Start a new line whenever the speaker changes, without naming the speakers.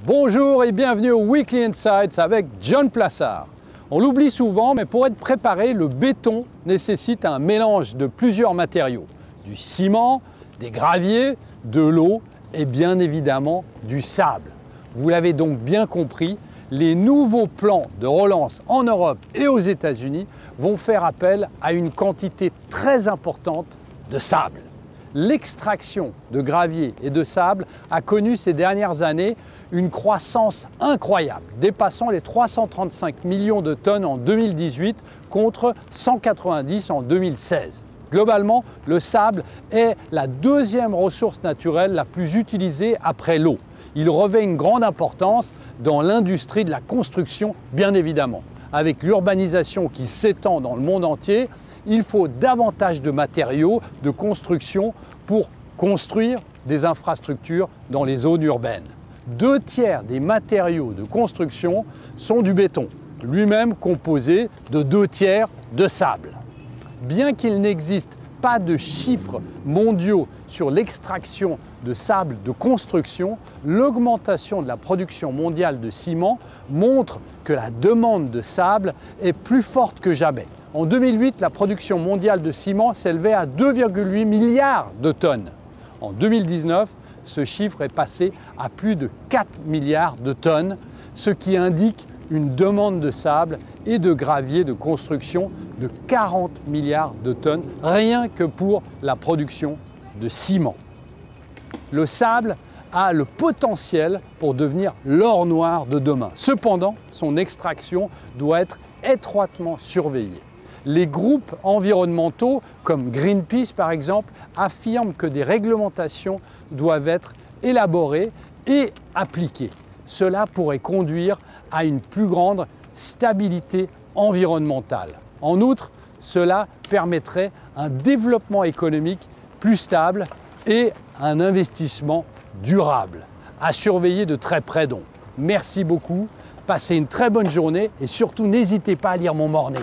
Bonjour et bienvenue au Weekly Insights avec John Plassard. On l'oublie souvent, mais pour être préparé, le béton nécessite un mélange de plusieurs matériaux. Du ciment, des graviers, de l'eau et bien évidemment du sable. Vous l'avez donc bien compris, les nouveaux plans de relance en Europe et aux États-Unis vont faire appel à une quantité très importante de sable. L'extraction de gravier et de sable a connu ces dernières années une croissance incroyable, dépassant les 335 millions de tonnes en 2018 contre 190 en 2016. Globalement, le sable est la deuxième ressource naturelle la plus utilisée après l'eau. Il revêt une grande importance dans l'industrie de la construction, bien évidemment. Avec l'urbanisation qui s'étend dans le monde entier, il faut davantage de matériaux de construction pour construire des infrastructures dans les zones urbaines. 2/3 des matériaux de construction sont du béton, lui-même composé de 2/3 de sable. Bien qu'il n'existe pas de chiffres mondiaux sur l'extraction de sable de construction, l'augmentation de la production mondiale de ciment montre que la demande de sable est plus forte que jamais. En 2008, la production mondiale de ciment s'élevait à 2,8 milliards de tonnes. En 2019, ce chiffre est passé à plus de 4 milliards de tonnes, ce qui indique une demande de sable et de gravier de construction de 40 milliards de tonnes, rien que pour la production de ciment. Le sable a le potentiel pour devenir l'or noir de demain. Cependant, son extraction doit être étroitement surveillée. Les groupes environnementaux, comme Greenpeace par exemple, affirment que des réglementations doivent être élaborées et appliquées. Cela pourrait conduire à une plus grande stabilité environnementale. En outre, cela permettrait un développement économique plus stable et un investissement durable. À surveiller de très près donc. Merci beaucoup, passez une très bonne journée et surtout n'hésitez pas à lire mon morning.